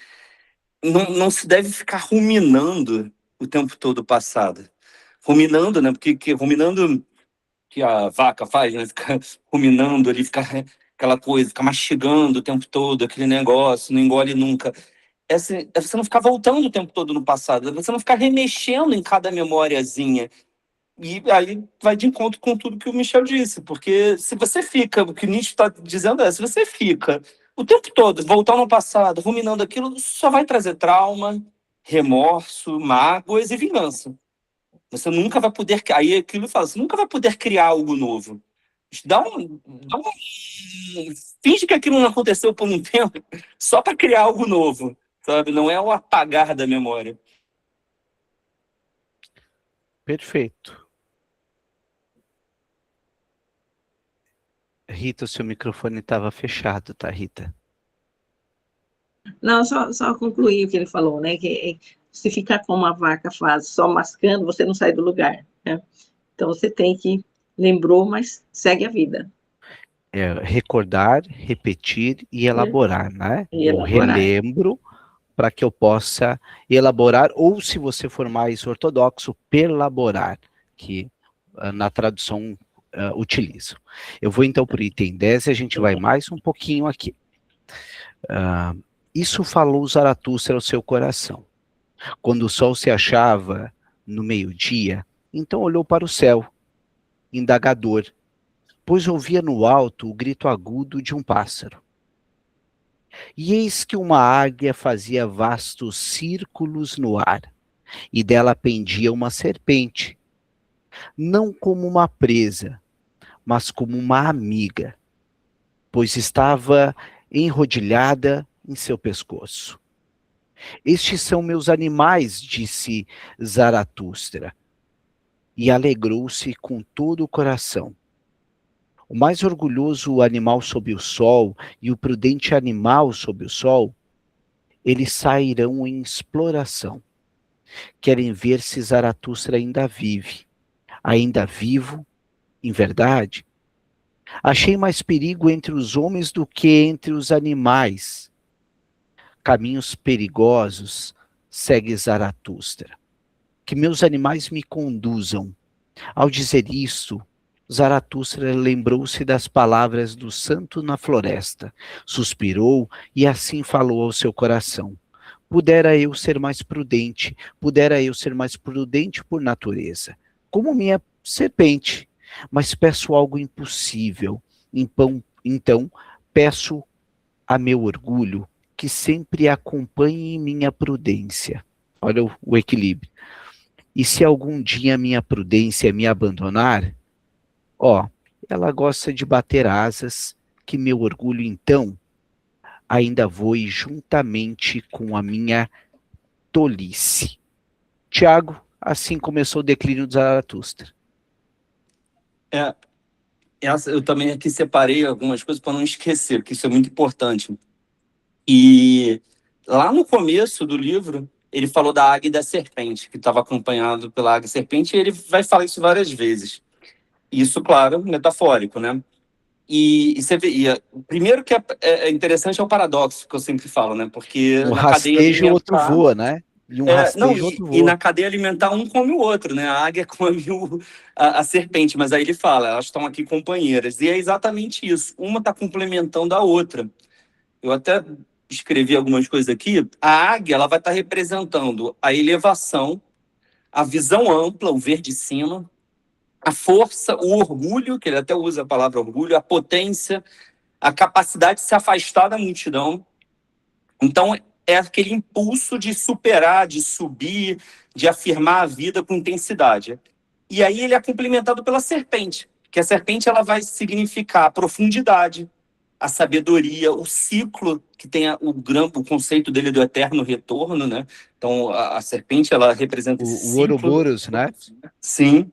não se deve ficar ruminando o tempo todo o passado. Ruminando, né, porque ruminando que a vaca faz, né? Ficar ruminando ali, ficar aquela coisa, ficar mastigando o tempo todo, aquele negócio, não engole nunca. É você não ficar voltando o tempo todo no passado, é você não ficar remexendo em cada memóriazinha. E aí vai de encontro com tudo que o Michel disse, porque se você fica, o que o Nietzsche está dizendo se você fica o tempo todo voltando ao passado, ruminando aquilo, isso só vai trazer trauma, remorso, mágoas e vingança. Você nunca vai poder. Aí aquilo fala, você nunca vai poder criar algo novo. Finge que aquilo não aconteceu por um tempo, só para criar algo novo, sabe? Não é o apagar da memória. Perfeito. Rita, o seu microfone estava fechado, tá, Rita? Não, só concluir o que ele falou, né? Que se ficar como a vaca faz, só mascando, você não sai do lugar, né? Então você tem que lembrou, mas segue a vida. Recordar, repetir e elaborar, né? E Eu elaborar. relembro para que eu possa elaborar, ou se você for mais ortodoxo, perlaborar, que na tradução utilizo. Eu vou então por item 10 e a gente vai mais um pouquinho aqui. Isso falou Zaratustra ao seu coração. Quando o sol se achava no meio-dia, então olhou para o céu, indagador, pois ouvia no alto o grito agudo de um pássaro. E eis que uma águia fazia vastos círculos no ar, e dela pendia uma serpente, não como uma presa, mas como uma amiga, pois estava enrodilhada em seu pescoço. Estes são meus animais, disse Zaratustra, e alegrou-se com todo o coração. O mais orgulhoso animal sob o sol e o prudente animal sob o sol, eles sairão em exploração. Querem ver se Zaratustra ainda vive. Ainda vivo, em verdade? Achei mais perigo entre os homens do que entre os animais. Caminhos perigosos segue Zaratustra. Que meus animais me conduzam. Ao dizer isso, Zaratustra lembrou-se das palavras do santo na floresta, suspirou e assim falou ao seu coração. Pudera eu ser mais prudente por natureza, como minha serpente, mas peço algo impossível. Então, peço a meu orgulho que sempre acompanhe minha prudência. Olha o equilíbrio. E se algum dia minha prudência me abandonar, ela gosta de bater asas, que meu orgulho então ainda voe juntamente com a minha tolice. Tiago, assim começou o declínio de Zaratustra. Eu também aqui separei algumas coisas para não esquecer, porque isso é muito importante. E lá no começo do livro, ele falou da águia e da serpente, que estava acompanhado pela águia e serpente, e ele vai falar isso várias vezes. Isso, claro, metafórico, né? E você vê, o primeiro que é interessante é o paradoxo, que eu sempre falo, né? Porque Um na cadeia rasteja e o outro alimentar, voa, né? E um Não, rasteja, outro e na voa. cadeia alimentar um come o outro, né? A águia come a serpente, mas aí ele fala, elas estão aqui companheiras. E é exatamente isso. Uma está complementando a outra. Eu até escrevi algumas coisas aqui. A águia, ela vai estar representando a elevação, a visão ampla, o ver de cima, a força, o orgulho, que ele até usa a palavra orgulho, a potência, a capacidade de se afastar da multidão. Então, é aquele impulso de superar, de subir, de afirmar a vida com intensidade. E aí ele é complementado pela serpente, que a serpente ela vai significar a profundidade, a sabedoria, o ciclo, que tem o conceito dele do eterno retorno, né? Então, a serpente, ela representa esse O ciclo. Ouroboros, né? Sim.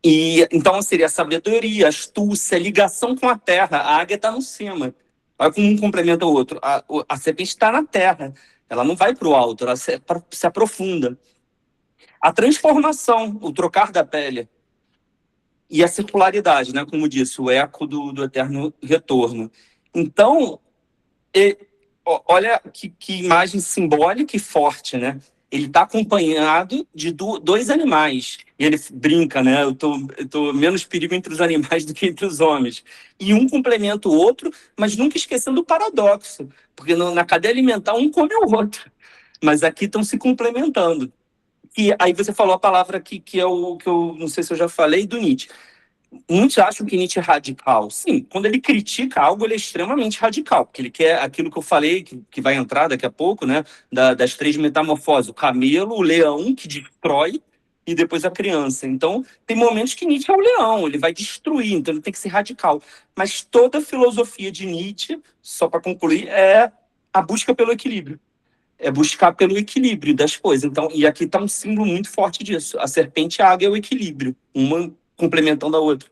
E então seria a sabedoria, a astúcia, a ligação com a terra. A águia está no cima. Olha como um complementa o outro. A serpente está na terra. Ela não vai para o alto, ela se aprofunda. A transformação, o trocar da pele. E a circularidade, né? Como disse, o eco do eterno retorno. Então, olha que imagem simbólica e forte, né? Ele está acompanhado de dois animais. E ele brinca, né? Eu tô menos perigo entre os animais do que entre os homens. E um complementa o outro, mas nunca esquecendo o paradoxo. Porque na cadeia alimentar, um come o outro. Mas aqui estão se complementando. E aí você falou a palavra que é o que eu não sei se eu já falei, do Nietzsche. Muitos acham que Nietzsche é radical. Sim, quando ele critica algo, ele é extremamente radical, porque ele quer aquilo que eu falei, que vai entrar daqui a pouco, né? Das três metamorfoses: o camelo, o leão, que destrói, e depois a criança. Então, tem momentos que Nietzsche é o leão, ele vai destruir, então ele tem que ser radical. Mas toda a filosofia de Nietzsche, só para concluir, é a busca pelo equilíbrio. É buscar pelo equilíbrio das coisas. Então, e aqui está um símbolo muito forte disso. A serpente e a águia é o equilíbrio, uma complementando a outra.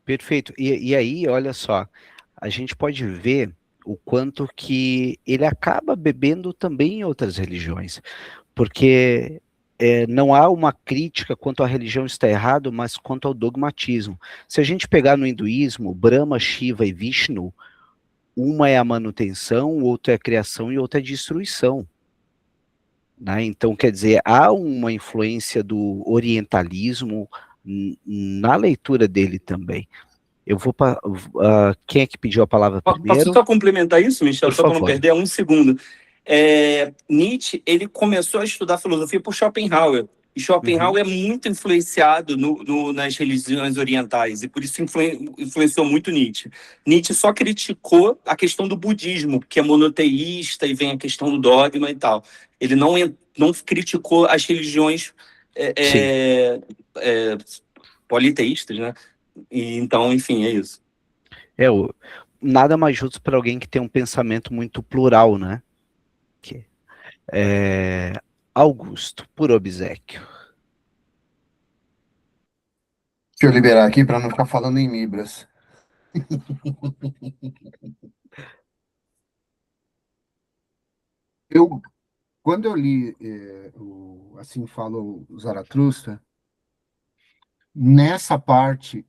Perfeito. E aí, olha só, a gente pode ver o quanto que ele acaba bebendo também em outras religiões, porque não há uma crítica quanto à religião está errado, mas quanto ao dogmatismo. Se a gente pegar no hinduísmo, Brahma, Shiva e Vishnu, uma é a manutenção, outra é a criação e outra é a destruição. Né? Então, quer dizer, há uma influência do orientalismo na leitura dele também. Eu vou para. Quem é que pediu a palavra primeiro? Posso só complementar isso, Michel? Por só para não favor. perder um segundo. Nietzsche, ele começou a estudar filosofia por Schopenhauer. E Schopenhauer é muito influenciado nas religiões orientais, e por isso influenciou muito Nietzsche. Nietzsche só criticou a questão do budismo, que é monoteísta e vem a questão do dogma e tal. Ele não criticou as religiões politeístas, né? E, então, enfim, é isso. Nada mais justo para alguém que tem um pensamento muito plural, né? Augusto, por obséquio. Deixa eu liberar aqui para não ficar falando em libras. Quando eu li Assim Fala o Zaratustra, nessa parte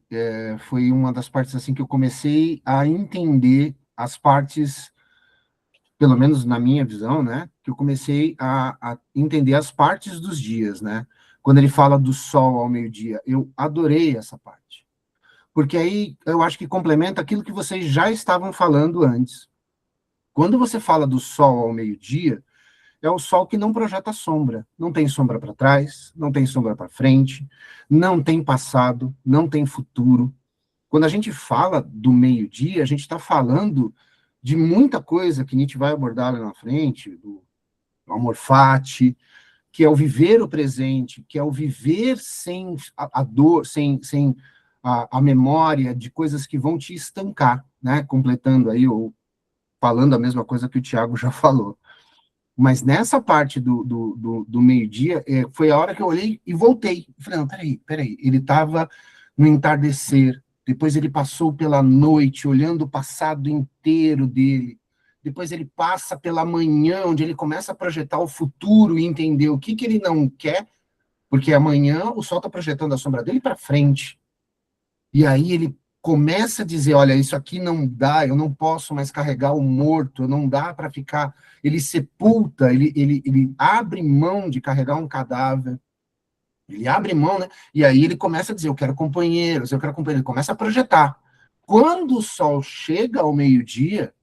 foi uma das partes assim que eu comecei a entender as partes, pelo menos na minha visão, né? Que eu comecei a entender as partes dos dias, né? Quando ele fala do sol ao meio-dia, eu adorei essa parte. Porque aí eu acho que complementa aquilo que vocês já estavam falando antes. Quando você fala do sol ao meio-dia, é o sol que não projeta sombra. Não tem sombra para trás, não tem sombra para frente, não tem passado, não tem futuro. Quando a gente fala do meio-dia, a gente está falando de muita coisa que Nietzsche vai abordar lá na frente, do amor fati, que é o viver o presente, que é o viver sem a dor, sem a memória de coisas que vão te estancar, né? Completando aí, ou falando a mesma coisa que o Tiago já falou. Mas nessa parte do meio-dia, foi a hora que eu olhei e voltei. Falei, não, peraí. Ele estava no entardecer, depois ele passou pela noite, olhando o passado inteiro dele. Depois ele passa pela manhã, onde ele começa a projetar o futuro e entender o que ele não quer, porque amanhã o sol está projetando a sombra dele para frente. E aí ele começa a dizer, olha, isso aqui não dá, eu não posso mais carregar o morto, não dá para ficar, ele sepulta, ele abre mão de carregar um cadáver, ele abre mão, né? E aí ele começa a dizer, eu quero companheiros, ele começa a projetar. Quando o sol chega ao meio-dia,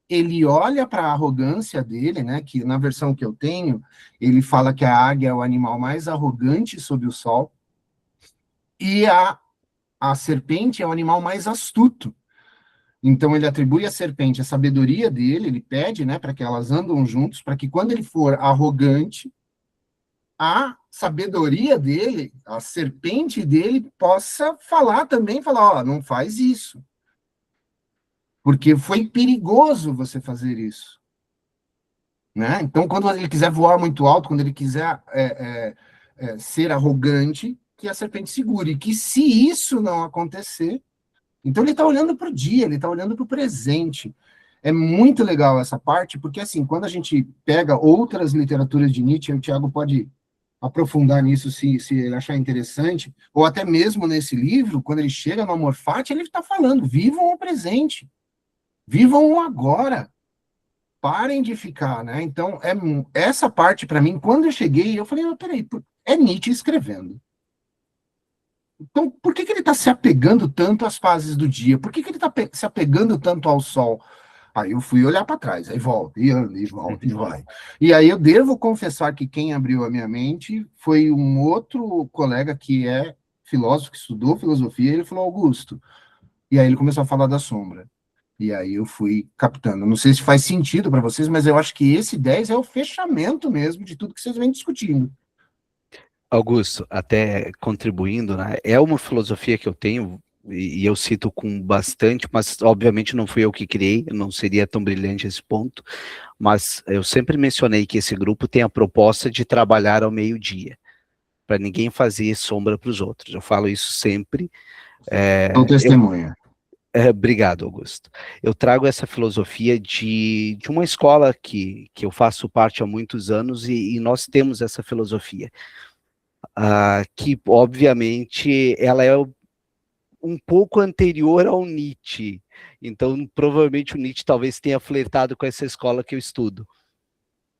ele olha para a arrogância dele, né? Que na versão que eu tenho, ele fala que a águia é o animal mais arrogante sob o sol, e a serpente é o animal mais astuto. Então ele atribui à serpente a sabedoria dele, ele pede, né, para que elas andam juntos, para que quando ele for arrogante, a sabedoria dele, a serpente dele, possa falar também, falar, ó, não faz isso. Porque foi perigoso você fazer isso. Né? Então, quando ele quiser voar muito alto, quando ele quiser ser arrogante, que a serpente segure. Que se isso não acontecer, então ele está olhando para o dia, ele está olhando para o presente. É muito legal essa parte, porque assim, quando a gente pega outras literaturas de Nietzsche, o Tiago pode aprofundar nisso se ele achar interessante, ou até mesmo nesse livro, quando ele chega no Amor Fati, ele está falando, vivam o presente, vivam o agora, parem de ficar, né? Então, essa parte, para mim, quando eu cheguei, eu falei, peraí, é Nietzsche escrevendo. Então, por que ele está se apegando tanto às fases do dia? Por que ele está se apegando tanto ao sol? Aí eu fui olhar para trás, aí volta, e anda, e volta, e vai. E aí eu devo confessar que quem abriu a minha mente foi um outro colega que é filósofo, que estudou filosofia, e ele falou, Augusto. E aí ele começou a falar da sombra. E aí eu fui captando. Não sei se faz sentido para vocês, mas eu acho que esse 10 é o fechamento mesmo de tudo que vocês vêm discutindo. Augusto, até contribuindo, né? É uma filosofia que eu tenho, e eu cito com bastante, mas obviamente não fui eu que criei, não seria tão brilhante esse ponto, mas eu sempre mencionei que esse grupo tem a proposta de trabalhar ao meio-dia, para ninguém fazer sombra para os outros. Eu falo isso sempre. Sou testemunha. Obrigado, Augusto. Eu trago essa filosofia de uma escola que eu faço parte há muitos anos, e nós temos essa filosofia. Que obviamente ela é um pouco anterior ao Nietzsche, então provavelmente o Nietzsche talvez tenha flertado com essa escola que eu estudo,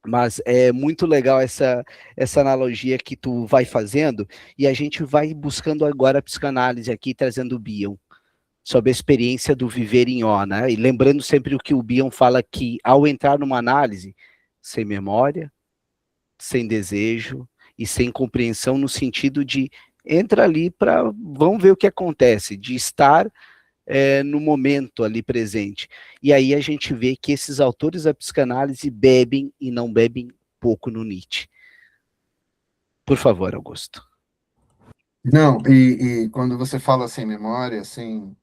mas é muito legal essa analogia que tu vai fazendo, e a gente vai buscando agora a psicanálise aqui, trazendo o Bion, sobre a experiência do viver em ó, né? E lembrando sempre o que o Bion fala, que ao entrar numa análise, sem memória, sem desejo, e sem compreensão, no sentido de entra ali para, vamos ver o que acontece, de estar no momento ali presente. E aí a gente vê que esses autores da psicanálise bebem, e não bebem pouco, no Nietzsche. Por favor, Augusto. Não, e quando você fala sem memória, sem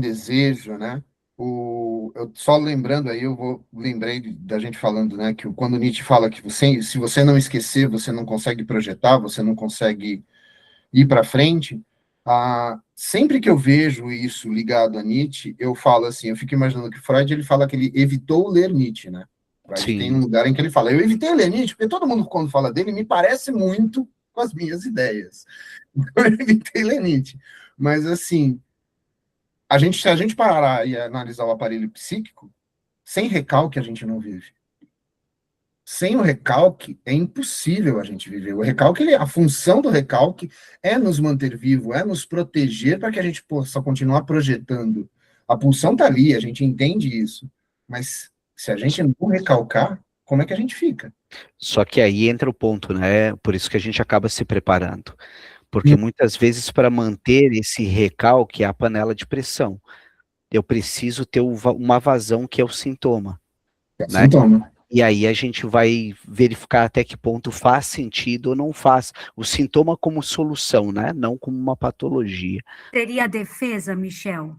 desejo, né? Eu só lembrando aí, lembrei da gente falando, né, que quando Nietzsche fala que se você não esquecer, você não consegue projetar, você não consegue ir para frente. Sempre que eu vejo isso ligado a Nietzsche, eu falo assim, eu fico imaginando que Freud, ele fala que ele evitou ler Nietzsche, né? Freud tem um lugar em que ele fala, eu evitei ler Nietzsche, porque todo mundo, quando fala dele, me parece muito com as minhas ideias. Então, eu evitei ler Nietzsche. Mas, assim, se a gente parar e analisar o aparelho psíquico, sem recalque a gente não vive. Sem o recalque é impossível a gente viver. O recalque, a função do recalque é nos manter vivo, é nos proteger para que a gente possa continuar projetando. A pulsão está ali, a gente entende isso. Mas se a gente não recalcar, como é que a gente fica? Só que aí entra o ponto, né? Por isso que a gente acaba se preparando. Porque muitas vezes, para manter esse recalque, é a panela de pressão. Eu preciso ter uma vazão, que é o sintoma. Né? Sintoma. E aí a gente vai verificar até que ponto faz sentido ou não faz. O sintoma como solução, né? Não como uma patologia. Seria a defesa, Michel?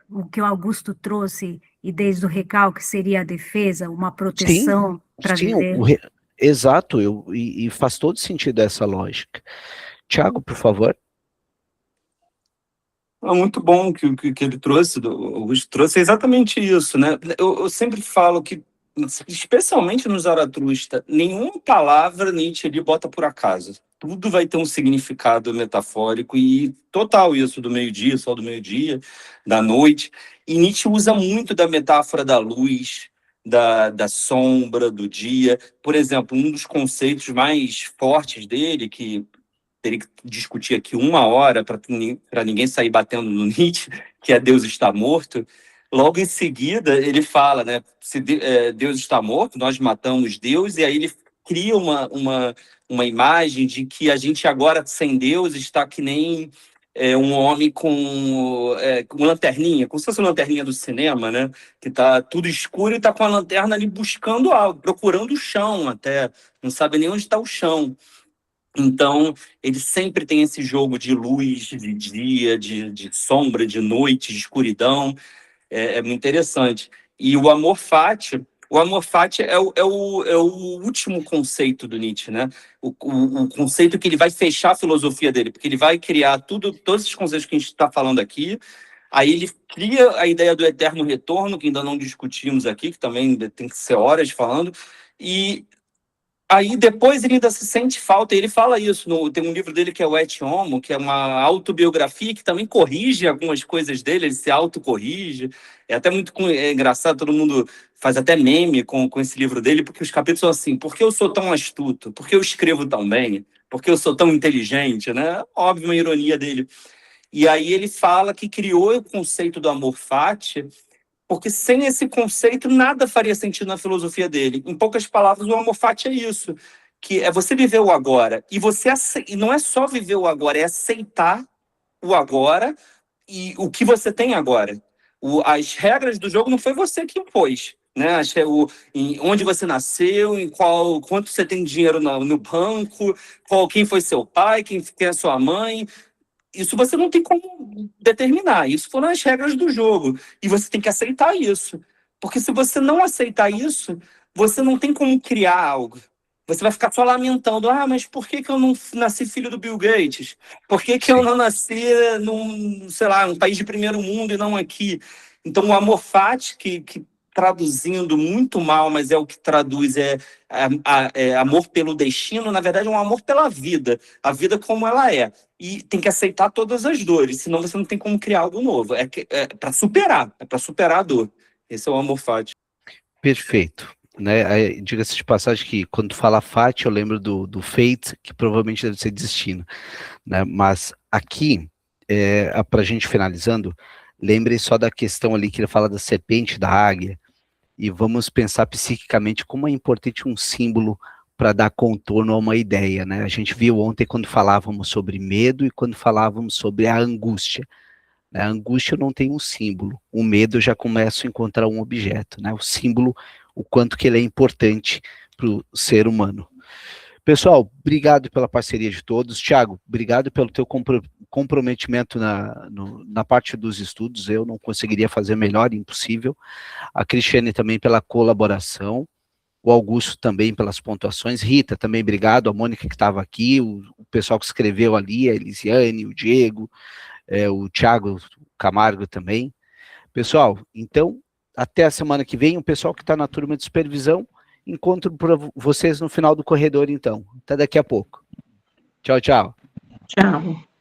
O que o Augusto trouxe, e desde o recalque seria a defesa, uma proteção para viver? Exato, e faz todo sentido essa lógica. Tiago, por favor. É muito bom que ele trouxe, o Augusto trouxe, é exatamente isso, né? Eu sempre falo que, especialmente no Zaratustra, nenhuma palavra Nietzsche ele bota por acaso. tudo vai ter um significado metafórico e total isso do meio-dia, sol do meio-dia, da noite. E Nietzsche usa muito da metáfora da luz, da sombra, do dia. Por exemplo, um dos conceitos mais fortes dele, que teria que discutir aqui 1 hora para ninguém sair batendo no Nietzsche, que é Deus está morto. Logo em seguida, ele fala, né? Se Deus está morto, nós matamos Deus, e aí ele cria uma imagem de que a gente agora, sem Deus, está que nem um homem com lanterninha, como se fosse uma lanterninha do cinema, né? Que está tudo escuro e está com a lanterna ali buscando algo, procurando o chão até, não sabe nem onde está o chão. Então, ele sempre tem esse jogo de luz, de dia, de sombra, de noite, de escuridão. É muito interessante. E o amor fati é o último conceito do Nietzsche, né? O conceito que ele vai fechar a filosofia dele, porque ele vai criar todos esses conceitos que a gente está falando aqui. Aí ele cria a ideia do eterno retorno, que ainda não discutimos aqui, que também tem que ser horas falando, e aí depois ele ainda se sente falta, e ele fala isso, tem um livro dele que é o Et Homo, que é uma autobiografia que também corrige algumas coisas dele, ele se autocorrige, é até muito engraçado, todo mundo faz até meme com esse livro dele, porque os capítulos são assim, por que eu sou tão astuto? Por que eu escrevo tão bem? Por que eu sou tão inteligente? Né? Óbvio, uma ironia dele. E aí ele fala que criou o conceito do amor fati, porque sem esse conceito nada faria sentido na filosofia dele. Em poucas palavras, o amor fati é isso, que é você viver o agora. E não é só viver o agora, é aceitar o agora e o que você tem agora. As regras do jogo não foi você que impôs, né? Onde você nasceu, quanto você tem dinheiro no banco, quem foi seu pai, quem é sua mãe. Isso você não tem como determinar. Isso foram as regras do jogo. E você tem que aceitar isso. Porque se você não aceitar isso, você não tem como criar algo. Você vai ficar só lamentando. Mas por que eu não nasci filho do Bill Gates? Por que eu não nasci num país de primeiro mundo e não aqui? Então, o amor fati, que traduzindo muito mal, mas é o que traduz, é amor pelo destino, na verdade é um amor pela vida, a vida como ela é. E tem que aceitar todas as dores, senão você não tem como criar algo novo. É para superar a dor. Esse é o amor fati. Perfeito. Né? Diga-se de passagem que quando fala fati, eu lembro do fate, que provavelmente deve ser destino. Né? Mas aqui, para a gente finalizando, lembre só da questão ali que ele fala da serpente, da águia, e vamos pensar psiquicamente como é importante um símbolo para dar contorno a uma ideia, né? A gente viu ontem quando falávamos sobre medo e quando falávamos sobre a angústia. Né? A angústia não tem um símbolo, o medo eu já começo a encontrar um objeto, né? O símbolo, o quanto que ele é importante para o ser humano. Pessoal, obrigado pela parceria de todos. Thiago, obrigado pelo teu comprometimento na parte dos estudos, eu não conseguiria fazer melhor, impossível. A Cristiane também pela colaboração, o Augusto também pelas pontuações, Rita também obrigado, a Mônica que estava aqui, o pessoal que escreveu ali, a Elisiane, o Diego, o Thiago Camargo também. Pessoal, então, até a semana que vem, o pessoal que está na turma de supervisão, encontro para vocês no final do corredor, então. Até daqui a pouco. Tchau, tchau. Tchau.